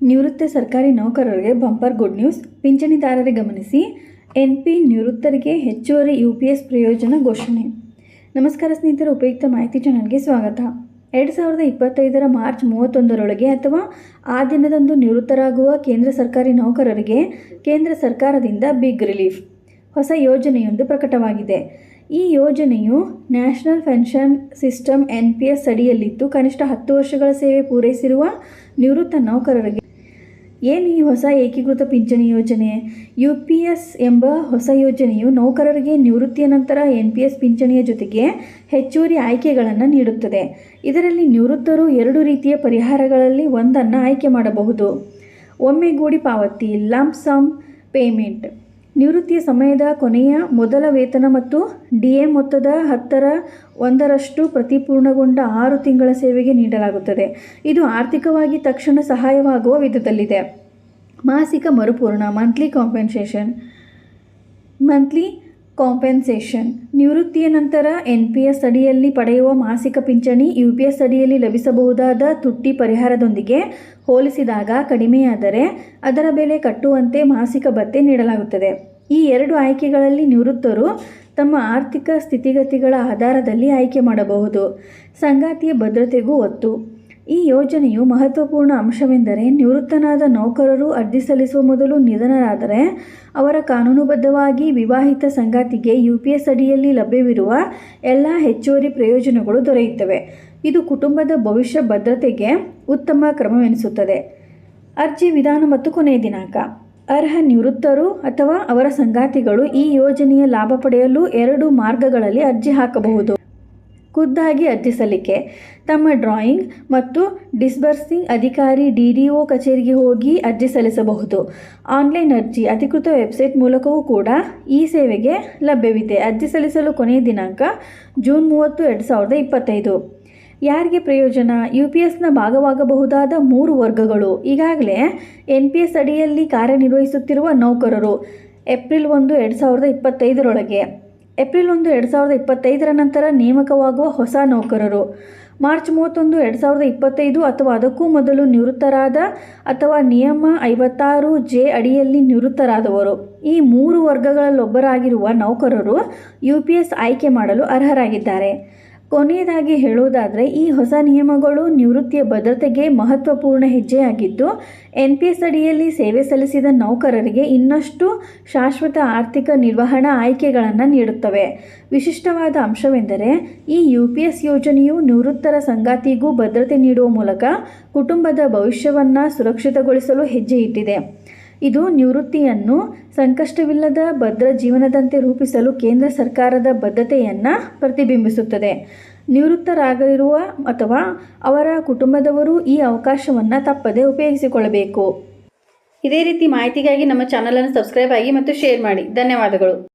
ನಿವೃತ್ತ ಸರ್ಕಾರಿ ನೌಕರರಿಗೆ ಬಂಪರ್ ಗುಡ್ ನ್ಯೂಸ್. ಪಿಂಚಣಿದಾರರಿಗೆ ಗಮನಿಸಿ, ಎನ್ಪಿ ನಿವೃತ್ತರಿಗೆ ಹೆಚ್ಚುವರಿ UPS ಪ್ರಯೋಜನ ಘೋಷಣೆ. ನಮಸ್ಕಾರ ಸ್ನೇಹಿತರೆ, ಉಪಯುಕ್ತ ಮಾಹಿತಿ ಚಾನಲ್ಗೆ ಸ್ವಾಗತ. 2025ರ ಮಾರ್ಚ್ 31ರೊಳಗೆ ಅಥವಾ ಆ ದಿನದಂದು ನಿವೃತ್ತರಾಗುವ ಕೇಂದ್ರ ಸರ್ಕಾರಿ ನೌಕರರಿಗೆ ಕೇಂದ್ರ ಸರ್ಕಾರದಿಂದ ಬಿಗ್ ರಿಲೀಫ್ ಹೊಸ ಯೋಜನೆಯೊಂದು ಪ್ರಕಟವಾಗಿದೆ. ಈ ಯೋಜನೆಯು ನ್ಯಾಷನಲ್ ಪೆನ್ಷನ್ ಸಿಸ್ಟಮ್ NPS ಅಡಿಯಲ್ಲಿದ್ದು, ಕನಿಷ್ಠ 10 ವರ್ಷಗಳ ಸೇವೆ ಪೂರೈಸಿರುವ ನಿವೃತ್ತ ನೌಕರರಿಗೆ. ಏನು ಈ ಹೊಸ ಏಕೀಕೃತ ಪಿಂಚಣಿ ಯೋಜನೆ? UPS ಎಂಬ ಹೊಸ ಯೋಜನೆಯು ನೌಕರರಿಗೆ ನಿವೃತ್ತಿಯ ನಂತರ NPS ಪಿಂಚಣಿಯ ಜೊತೆಗೆ ಹೆಚ್ಚುವರಿ ಆಯ್ಕೆಗಳನ್ನು ನೀಡುತ್ತದೆ. ಇದರಲ್ಲಿ ನಿವೃತ್ತರು 2 ರೀತಿಯ ಪರಿಹಾರಗಳಲ್ಲಿ ಒಂದನ್ನು ಆಯ್ಕೆ ಮಾಡಬಹುದು. ಒಮ್ಮೆಗೂಡಿ ಪಾವತಿ ಲಂಪ್ ಸಮ್ ಪೇಮೆಂಟ್. ನಿವೃತ್ತಿಯ ಸಮಯದ ಕೊನೆಯ ಮೊದಲ ವೇತನ ಮತ್ತು DA ಮೊತ್ತದ 1/10 ಪ್ರತಿ ಪೂರ್ಣಗೊಂಡ 6 ತಿಂಗಳ ಸೇವೆಗೆ ನೀಡಲಾಗುತ್ತದೆ. ಇದು ಆರ್ಥಿಕವಾಗಿ ತಕ್ಷಣ ಸಹಾಯವಾಗುವ ವಿಧದಲ್ಲಿದೆ. ಮಾಸಿಕ ಮರುಪೂರಣ ಮಂತ್ಲಿ ಕಾಂಪೆನ್ಸೇಷನ್. ನಿವೃತ್ತಿಯ ನಂತರ NPS ಅಡಿಯಲ್ಲಿ ಪಡೆಯುವ ಮಾಸಿಕ ಪಿಂಚಣಿ UPS ಅಡಿಯಲ್ಲಿ ಲಭಿಸಬಹುದಾದ ತುಟ್ಟಿ ಪರಿಹಾರದೊಂದಿಗೆ ಹೋಲಿಸಿದಾಗ ಕಡಿಮೆಯಾದರೆ ಅದರ ಬೆಲೆ ಕಟ್ಟುವಂತೆ ಮಾಸಿಕ ಭತ್ಯೆ ನೀಡಲಾಗುತ್ತದೆ. ಈ 2 ಆಯ್ಕೆಗಳಲ್ಲಿ ನಿವೃತ್ತರು ತಮ್ಮ ಆರ್ಥಿಕ ಸ್ಥಿತಿಗತಿಗಳ ಆಧಾರದಲ್ಲಿ ಆಯ್ಕೆ ಮಾಡಬಹುದು. ಸಂಗಾತಿಯ ಭದ್ರತೆಗೂ ಒತ್ತು. ಈ ಯೋಜನೆಯು ಮಹತ್ವಪೂರ್ಣ ಅಂಶವೆಂದರೆ, ನಿವೃತ್ತನಾದ ನೌಕರರು ಅರ್ಜಿ ಸಲ್ಲಿಸುವ ಮೊದಲು ನಿಧನರಾದರೆ ಅವರ ಕಾನೂನುಬದ್ಧವಾಗಿ ವಿವಾಹಿತ ಸಂಗಾತಿಗೆ UPS ಅಡಿಯಲ್ಲಿ ಲಭ್ಯವಿರುವ ಎಲ್ಲ ಹೆಚ್ಚುವರಿ ಪ್ರಯೋಜನಗಳು ದೊರೆಯುತ್ತವೆ. ಇದು ಕುಟುಂಬದ ಭವಿಷ್ಯ ಭದ್ರತೆಗೆ ಉತ್ತಮ ಕ್ರಮವೆನಿಸುತ್ತದೆ. ಅರ್ಜಿ ವಿಧಾನ ಮತ್ತು ಕೊನೆಯ ದಿನಾಂಕ. ಅರ್ಹ ನಿವೃತ್ತರು ಅಥವಾ ಅವರ ಸಂಗಾತಿಗಳು ಈ ಯೋಜನೆಯ ಲಾಭ ಪಡೆಯಲು 2 ಮಾರ್ಗಗಳಲ್ಲಿ ಅರ್ಜಿ ಹಾಕಬಹುದು. ಖುದ್ದಾಗಿ ಅರ್ಜಿ ಸಲ್ಲಿಕೆ. ತಮ್ಮ ಡ್ರಾಯಿಂಗ್ ಮತ್ತು ಡಿಸ್ಬರ್ಸಿಂಗ್ ಅಧಿಕಾರಿ DDO ಕಚೇರಿಗೆ ಹೋಗಿ ಅರ್ಜಿ ಸಲ್ಲಿಸಬಹುದು. ಆನ್ಲೈನ್ ಅರ್ಜಿ. ಅಧಿಕೃತ ವೆಬ್ಸೈಟ್ ಮೂಲಕವೂ ಕೂಡ ಈ ಸೇವೆಗೆ ಲಭ್ಯವಿದೆ. ಅರ್ಜಿ ಸಲ್ಲಿಸಲು ಕೊನೆಯ ದಿನಾಂಕ ಜೂನ್ 30, 2025. ಯಾರಿಗೆ ಪ್ರಯೋಜನ? UPSನ ಭಾಗವಾಗಬಹುದಾದ 3 ವರ್ಗಗಳು. ಈಗಾಗಲೇ NPS ಅಡಿಯಲ್ಲಿ ಕಾರ್ಯನಿರ್ವಹಿಸುತ್ತಿರುವ ನೌಕರರು ಏಪ್ರಿಲ್ 1, 2025ರೊಳಗೆ, ಏಪ್ರಿಲ್ 1, 2025ರ ನಂತರ ನೇಮಕವಾಗುವ ಹೊಸ ನೌಕರರು, ಮಾರ್ಚ್ 31, 2025 ಅಥವಾ ಅದಕ್ಕೂ ಮೊದಲು ನಿವೃತ್ತರಾದ ಅಥವಾ ನಿಯಮ 56J ಅಡಿಯಲ್ಲಿ ನಿವೃತ್ತರಾದವರು. ಈ 3 ವರ್ಗಗಳಲ್ಲೊಬ್ಬರಾಗಿರುವ ನೌಕರರು UPS ಆಯ್ಕೆ ಮಾಡಲು ಅರ್ಹರಾಗಿದ್ದಾರೆ. ಕೊನೆಯದಾಗಿ ಹೇಳುವುದಾದರೆ, ಈ ಹೊಸ ನಿಯಮಗಳು ನಿವೃತ್ತಿಯ ಭದ್ರತೆಗೆ ಮಹತ್ವಪೂರ್ಣ ಹೆಜ್ಜೆಯಾಗಿದ್ದು, NPS ಅಡಿಯಲ್ಲಿ ಸೇವೆ ಸಲ್ಲಿಸಿದ ನೌಕರರಿಗೆ ಇನ್ನಷ್ಟು ಶಾಶ್ವತ ಆರ್ಥಿಕ ನಿರ್ವಹಣಾ ಆಯ್ಕೆಗಳನ್ನು ನೀಡುತ್ತವೆ. ವಿಶಿಷ್ಟವಾದ ಅಂಶವೆಂದರೆ, ಈ UPS ಯೋಜನೆಯು ನಿವೃತ್ತರ ಸಂಗಾತಿಗೂ ಭದ್ರತೆ ನೀಡುವ ಮೂಲಕ ಕುಟುಂಬದ ಭವಿಷ್ಯವನ್ನು ಸುರಕ್ಷಿತಗೊಳಿಸಲು ಹೆಜ್ಜೆ ಇಟ್ಟಿದೆ. ಇದು ನಿವೃತ್ತಿಯನ್ನು ಸಂಕಷ್ಟವಿಲ್ಲದ ಭದ್ರ ಜೀವನದಂತೆ ರೂಪಿಸಲು ಕೇಂದ್ರ ಸರ್ಕಾರದ ಬದ್ಧತೆಯನ್ನು ಪ್ರತಿಬಿಂಬಿಸುತ್ತದೆ. ನಿವೃತ್ತರಾಗಿರುವ ಅಥವಾ ಅವರ ಕುಟುಂಬದವರು ಈ ಅವಕಾಶವನ್ನು ತಪ್ಪದೇ ಉಪಯೋಗಿಸಿಕೊಳ್ಳಬೇಕು. ಇದೇ ರೀತಿ ಮಾಹಿತಿಗಾಗಿ ನಮ್ಮ ಚಾನಲನ್ನು ಸಬ್ಸ್ಕ್ರೈಬ್ ಆಗಿ ಮತ್ತು ಶೇರ್ ಮಾಡಿ. ಧನ್ಯವಾದಗಳು.